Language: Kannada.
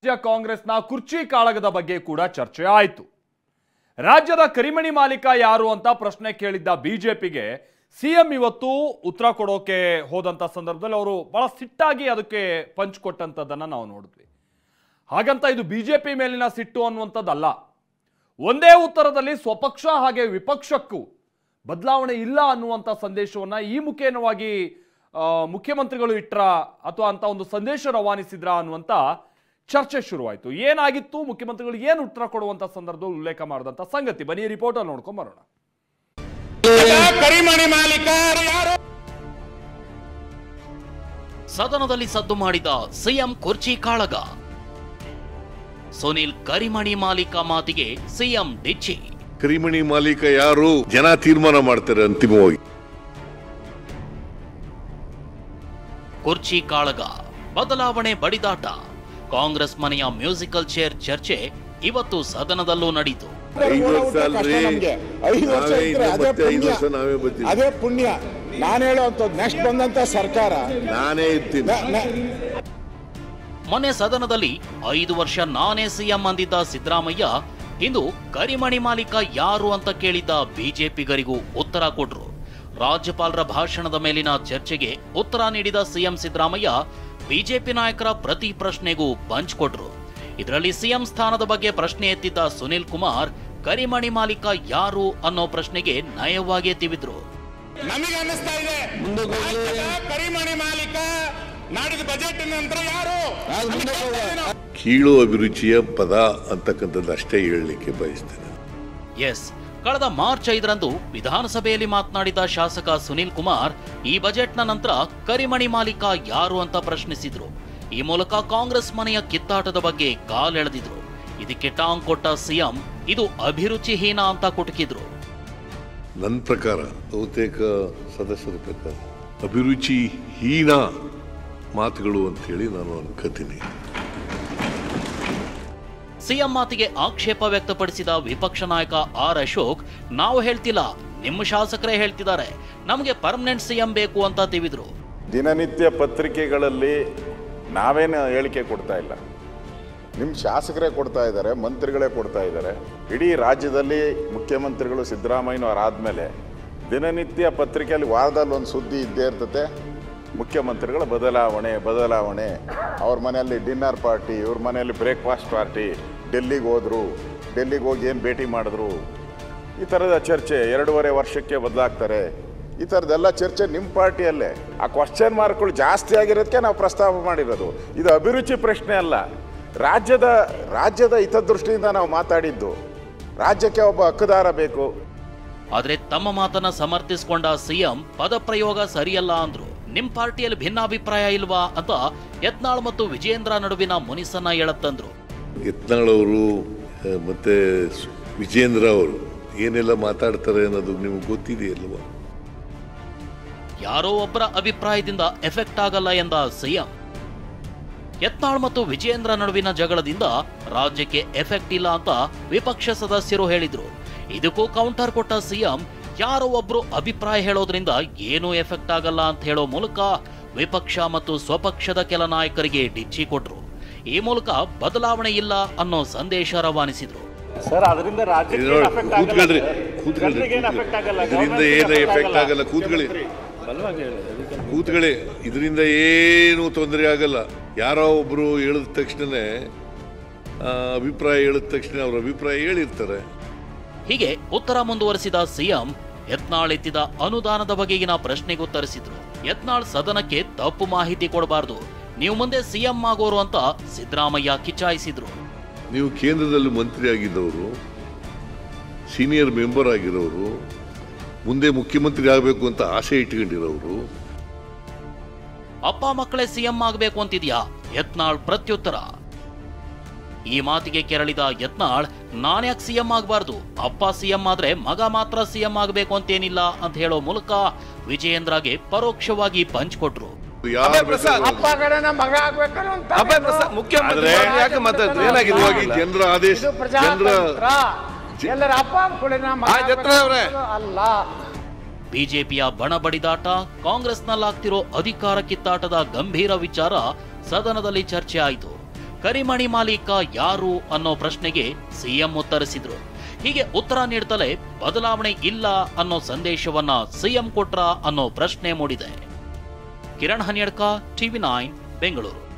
ರಾಜ್ಯ ಕಾಂಗ್ರೆಸ್ನ ಕುರ್ಚಿ ಕಾಳಗದ ಬಗ್ಗೆ ಕೂಡ ಚರ್ಚೆ ಆಯಿತು. ರಾಜ್ಯದ ಕರಿಮಣಿ ಮಾಲೀಕ ಯಾರು ಅಂತ ಪ್ರಶ್ನೆ ಕೇಳಿದ್ದ ಬಿಜೆಪಿಗೆ ಸಿಎಂ ಇವತ್ತು ಉತ್ತರ ಕೊಡೋಕೆ ಹೋದಂತ ಸಂದರ್ಭದಲ್ಲಿ ಅವರು ಬಹಳ ಸಿಟ್ಟಾಗಿ ಅದಕ್ಕೆ ಪಂಚ್ ಕೊಟ್ಟಂತದನ್ನ ನಾವು ನೋಡಿದ್ವಿ. ಹಾಗಂತ ಇದು ಬಿಜೆಪಿ ಮೇಲಿನ ಸಿಟ್ಟು ಅನ್ನುವಂಥದ್ದಲ್ಲ. ಒಂದೇ ಉತ್ತರದಲ್ಲಿ ಸ್ವಪಕ್ಷ ಹಾಗೆ ವಿಪಕ್ಷಕ್ಕೂ ಬದಲಾವಣೆ ಇಲ್ಲ ಅನ್ನುವಂಥ ಸಂದೇಶವನ್ನ ಈ ಮುಖೇನವಾಗಿ ಮುಖ್ಯಮಂತ್ರಿಗಳು ಇಟ್ರ ಅಥವಾ ಅಂತ ಒಂದು ಸಂದೇಶ ರವಾನಿಸಿದ್ರ ಅನ್ನುವಂಥ ಚರ್ಚೆ ಶುರುವಾಯಿತು. ಏನಾಗಿತ್ತು, ಮುಖ್ಯಮಂತ್ರಿಗಳು ಏನು ಉತ್ತರ ಕೊಡುವಂತ ಸಂದರ್ಭದಲ್ಲಿ ಉಲ್ಲೇಖ ಮಾಡಿದಂತ ಸಂಗತಿ ಬನ್ನಿ ರಿಪೋರ್ಟ್ ಅಲ್ಲಿ ನೋಡ್ಕೊಂಡ್ ಬರೋಣ. ಕರಿಮಣಿ ಮಾಲೀಕ ಯಾರು? ಸದನದಲ್ಲಿ ಸದ್ದು ಮಾಡಿದ ಸಿಎಂ ಕುರ್ಚಿ ಕಾಳಗ. ಸುನಿಲ್ ಕರಿಮಣಿ ಮಾಲೀಕ ಮಾತಿಗೆ ಸಿಎಂ ಡಿಚ್ಚಿ. ಕರಿಮಣಿ ಮಾಲೀಕ ಯಾರು ಜನ ತೀರ್ಮಾನ ಮಾಡ್ತಾರೆ ಅಂತಿಮವಾಗಿ. ಕುರ್ಚಿ ಕಾಳಗ, ಬದಲಾವಣೆ ಬಡಿದಾಟ, ಕಾಂಗ್ರೆಸ್ ಮನೆಯ ಮ್ಯೂಸಿಕಲ್ ಚೇರ್ ಚರ್ಚೆ ಇವತ್ತು ಸದನದಲ್ಲೂ ನಡೆಯಿತು. 5 ವರ್ಷ ಅಲ್ರಿ, 5 ವರ್ಷ ಇದ್ರೆ ನಾವೇ ಬರ್ತೀವಿ. ಅದೇ ಪುಣ್ಯ. ನಾನು ಹೇಳೋಂಥದ್ದು ನೆಕ್ಸ್ಟ್ ಬಂದಂತ ಸರ್ಕಾರ ನಾನೇ ಇರ್ತೀನಿ. ಮೊನ್ನೆ ಸದನದಲ್ಲಿ 5 ವರ್ಷ ನಾನೇ ಸಿಎಂ ಅಂದಿದ್ದ ಸಿದ್ದರಾಮಯ್ಯ ಇಂದು ಕರಿಮಣಿ ಮಾಲೀಕ ಯಾರು ಅಂತ ಕೇಳಿದ್ದ ಬಿಜೆಪಿಗರಿಗೂ ಉತ್ತರ ಕೊಟ್ರು. ರಾಜ್ಯಪಾಲರ ಭಾಷಣದ ಮೇಲಿನ ಚರ್ಚೆಗೆ ಉತ್ತರ ನೀಡಿದ ಸಿಎಂ ಸಿದ್ದರಾಮಯ್ಯ ಬಿಜೆಪಿ ನಾಯಕರ ಪ್ರತಿ ಪ್ರಶ್ನೆಗೂ ಪಂಚ್ ಕೊಟ್ರು. ಇದರಲ್ಲಿ ಸಿಎಂ ಸ್ಥಾನದ ಬಗ್ಗೆ ಪ್ರಶ್ನೆ ಎತ್ತಿದ್ದ ಸುನಿಲ್ ಕುಮಾರ್ ಕರಿಮಣಿ ಮಾಲೀಕ ಯಾರು ಅನ್ನೋ ಪ್ರಶ್ನೆಗೆ ನಯವಾಗಿ ತಿವಿದ್ರು. ನಮಗೆ ಅನ್ನಿಸ್ತಾ ಇದೆ ಕರಿಮಣಿ ಮಾಲೀಕ ನಾಡಿದ ಬಜೆಟ್ ನಂತರ ಯಾರು? ಕೀಳು ಅಭಿರುಚಿಯ ಪದ ಅಂತಕ್ಕಂಥದ್ದು ಅಷ್ಟೇ ಹೇಳಲಿಕ್ಕೆ ಬಯಸ್ತೇನೆ. ಎಸ್, ಕಳೆದ ಮಾರ್ಚ್ 5ರಂದು ವಿಧಾನಸಭೆಯಲ್ಲಿ ಮಾತನಾಡಿದ ಶಾಸಕ ಸುನಿಲ್ ಕುಮಾರ್ ಈ ಬಜೆಟ್ನ ನಂತರ ಕರಿಮಣಿ ಮಾಲೀಕ ಯಾರು ಅಂತ ಪ್ರಶ್ನಿಸಿದ್ರು. ಈ ಮೂಲಕ ಕಾಂಗ್ರೆಸ್ ಮನೆಯ ಕಿತ್ತಾಟದ ಬಗ್ಗೆ ಕಾಲೆಳೆದಿದ್ರು. ಇದಕ್ಕೆ ಟಾಂಗ್ ಕೊಟ್ಟ ಸಿಎಂ ಇದು ಅಭಿರುಚಿಹೀನ ಅಂತ ಕುಟುಕಿದ್ರು. ನನ್ನ ಪ್ರಕಾರ, ಬಹುತೇಕ ಸದಸ್ಯರ ಪ್ರಕಾರ ಅಭಿರುಚಿಹೀನ ಮಾತುಗಳು ಅಂತ ಹೇಳಿ ನಾನು ಅನ್ಕೋತೀನಿ. ಸಿಎಂ ಮಾತಿಗೆ ಆಕ್ಷೇಪ ವ್ಯಕ್ತಪಡಿಸಿದ ವಿಪಕ್ಷ ನಾಯಕ ಆರ್ ಅಶೋಕ್, ನಾವು ಹೇಳ್ತಿಲ್ಲ, ನಿಮ್ಮ ಶಾಸಕರೇ ಹೇಳ್ತಿದ್ದಾರೆ, ನಮಗೆ ಪರ್ಮನೆಂಟ್ ಸಿಎಂ ಬೇಕು ಅಂತ ತಿವಿದ್ರು. ದಿನನಿತ್ಯ ಪತ್ರಿಕೆಗಳಲ್ಲಿ ನಾವೇನು ಹೇಳಿಕೆ ಕೊಡ್ತಾ ಇಲ್ಲ, ನಿಮ್ಮ ಶಾಸಕರೇ ಕೊಡ್ತಾ ಇದ್ದಾರೆ, ಮಂತ್ರಿಗಳೇ ಕೊಡ್ತಾ ಇದ್ದಾರೆ. ಇಡೀ ರಾಜ್ಯದಲ್ಲಿ ಮುಖ್ಯಮಂತ್ರಿಗಳು ಸಿದ್ದರಾಮಯ್ಯನವರಾದ್ಮೇಲೆ ದಿನನಿತ್ಯ ಪತ್ರಿಕೆಯಲ್ಲಿ ವಾರದಲ್ಲಿ ಒಂದು ಸುದ್ದಿ ಇದ್ದೇ ಇರ್ತದೆ. ಮುಖ್ಯಮಂತ್ರಿಗಳ ಬದಲಾವಣೆ, ಅವ್ರ ಮನೆಯಲ್ಲಿ ಡಿನ್ನರ್ ಪಾರ್ಟಿ, ಇವ್ರ ಮನೆಯಲ್ಲಿ ಬ್ರೇಕ್ಫಾಸ್ಟ್ ಪಾರ್ಟಿ, ಡೆಲ್ಲಿಗೆ ಹೋದ್ರು, ಡೆಲ್ಲಿಗೆ ಹೋಗಿ ಏನು ಭೇಟಿ ಮಾಡಿದ್ರು, ಈ ಥರದ ಚರ್ಚೆ 2.5 ವರ್ಷಕ್ಕೆ ಬದಲಾಗ್ತಾರೆ. ಈ ಥರದ್ದೆಲ್ಲ ಚರ್ಚೆ ನಿಮ್ಮ ಪಾರ್ಟಿಯಲ್ಲೇ. ಆ ಕ್ವಶನ್ ಮಾರ್ಕ್ಗಳು ಜಾಸ್ತಿ ಆಗಿರೋದಕ್ಕೆ ನಾವು ಪ್ರಸ್ತಾಪ ಮಾಡಿರೋದು. ಇದು ಅಭಿರುಚಿ ಪ್ರಶ್ನೆ ಅಲ್ಲ, ರಾಜ್ಯದ ಹಿತದೃಷ್ಟಿಯಿಂದ ನಾವು ಮಾತಾಡಿದ್ದು. ರಾಜ್ಯಕ್ಕೆ ಒಬ್ಬ ಹಕ್ಕುದಾರ ಬೇಕು. ಆದ್ರೆ ತಮ್ಮ ಮಾತನ್ನ ಸಮರ್ಥಿಸಿಕೊಂಡ ಸಿಎಂ ಪದಪ್ರಯೋಗ ಸರಿಯಲ್ಲ ಅಂದ್ರು. ನಿಮ್ ಪಾರ್ಟಿಯಲ್ಲಿ ಭಿನ್ನಾಭಿಪ್ರಾಯ ಇಲ್ವಾ ಅಂತ ಯತ್ನಾಳ್ ಮತ್ತು ವಿಜೇಂದ್ರ ನಡುವಿನ ಮುನಿಸನ್ನ ಎಳತ್ತಂದ್ರು. ಯತ್ನಾಳ್ ಅವರು ಮತ್ತೆ ವಿಜೇಂದ್ರ ಅವರು ಏನೆಲ್ಲ ಮಾತಾಡ್ತಾರೆ ಅನ್ನೋದು ನಿಮ್ಗೆ ಗೊತ್ತಿದೆಯಲ್ವಾ? ಯಾರೋ ಒಬ್ಬರ ಅಭಿಪ್ರಾಯದಿಂದ ಎಫೆಕ್ಟ್ ಆಗಲ್ಲ ಎಂದ ಸಿಎಂ. ಯತ್ನಾಳ್ ಮತ್ತು ವಿಜೇಂದ್ರ ನಡುವಿನ ಜಗಳದಿಂದ ರಾಜ್ಯಕ್ಕೆ ಎಫೆಕ್ಟ್ ಇಲ್ಲ ಅಂತ ವಿಪಕ್ಷ ಸದಸ್ಯರು ಹೇಳಿದ್ರು. ಇದಕ್ಕೂ ಕೌಂಟರ್ ಕೊಟ್ಟ ಸಿಎಂ, ಯಾರೋ ಒಬ್ರು ಅಭಿಪ್ರಾಯ ಹೇಳೋದ್ರಿಂದ ಏನೂ ಎಫೆಕ್ಟ್ ಆಗಲ್ಲ ಅಂತ ಹೇಳೋ ಮೂಲಕ ವಿಪಕ್ಷ ಮತ್ತು ಸ್ವಪಕ್ಷದ ಕೆಲ ನಾಯಕರಿಗೆ ಡಿಚ್ಚಿ ಕೊಟ್ರು. ಈ ಮೂಲಕ ಬದಲಾವಣೆ ಇಲ್ಲ ಅನ್ನೋ ಸಂದೇಶ ರವಾನಿಸಿದ್ರು. ಸರ್, ಅದರಿಂದ ರಾಜ್ಯಕ್ಕೆ ಕೂತ್ಕೊಳ್ಳಿ, ಇದರಿಂದ ಏನು ತೊಂದರೆ ಆಗಲ್ಲ. ಯಾರೋ ಒಬ್ರು ಹೇಳಿದ ತಕ್ಷಣನೇ ಅಭಿಪ್ರಾಯ ಹೇಳಿದ ತಕ್ಷಣ ಅವ್ರ ಅಭಿಪ್ರಾಯ ಹೇಳಿರ್ತಾರೆ. ಹೀಗೆ ಉತ್ತರ ಮುಂದುವರೆಸಿದ ಸಿಎಂ ಯತ್ನಾಳ್ ಎತ್ತಿದ ಅನುದಾನದ ಬಗೆಗಿನ ಪ್ರಶ್ನೆಗೆ ಉತ್ತರಿಸಿದ್ರು. ಯತ್ನಾಳ್ ಸದನಕ್ಕೆ ತಪ್ಪು ಮಾಹಿತಿ ಕೊಡಬಾರದು, ನೀವು ಮುಂದೆ ಸಿಎಂ ಆಗೋರು ಅಂತ ಸಿದ್ದರಾಮಯ್ಯ ಕಿಚಾಯಿಸಿದ್ರು. ನೀವು ಕೇಂದ್ರದಲ್ಲಿ ಮಂತ್ರಿ ಆಗಿದ್ದವರು, ಸೀನಿಯರ್ ಮೆಂಬರ್ ಆಗಿರೋರು, ಮುಂದೆ ಮುಖ್ಯಮಂತ್ರಿ ಆಗಬೇಕು ಅಂತ ಆಸೆ ಇಟ್ಕೊಂಡಿರೋರು, ಅಪ್ಪ ಮಕ್ಕಳೇ ಸಿಎಂ ಆಗಬೇಕು ಅಂತಿದ್ಯಾ? ಯತ್ನಾಳ್ ಪ್ರತ್ಯುತ್ತರ. ಈ ಮಾತಿಗೆ ಕೆರಳಿದ ಯತ್ನಾಳ್, ನಾನ್ಯಾಕೆ ಸಿಎಂ ಆಗಬಾರ್ದು, ಅಪ್ಪ ಸಿಎಂ ಆದ್ರೆ ಮಗ ಮಾತ್ರ ಸಿಎಂ ಆಗಬೇಕು ಅಂತೇನಿಲ್ಲ ಅಂತ ಹೇಳೋ ಮೂಲಕ ವಿಜಯೇಂದ್ರಗೆ ಪರೋಕ್ಷವಾಗಿ ಪಂಚ್ ಕೊಟ್ರು. ಜನರ ಆದೇಶ ಬಿಜೆಪಿಯ ಬಣಬಡಿದಾಟ, ಕಾಂಗ್ರೆಸ್ನಲ್ಲಾಗ್ತಿರೋ ಅಧಿಕಾರ ಕಿತ್ತಾಟದ ಗಂಭೀರ ವಿಚಾರ ಸದನದಲ್ಲಿ ಚರ್ಚೆ ಆಯಿತು. ಕರಿಮಣಿ ಮಾಲೀಕ ಯಾರು ಅನ್ನೋ ಪ್ರಶ್ನೆಗೆ ಸಿಎಂ ಉತ್ತರಿಸಿದ್ರು. ಹೀಗೆ ಉತ್ತರ ನೀಡ್ತಲೇ ಬದಲಾವಣೆ ಇಲ್ಲ ಅನ್ನೋ ಸಂದೇಶವನ್ನ ಸಿಎಂ ಕೊಟ್ರ ಅನ್ನೋ ಪ್ರಶ್ನೆ ಮೂಡಿದೆ. ಕಿರಣ್ ಹನ್ಯಡ್ಕ, TV9 ಬೆಂಗಳೂರು.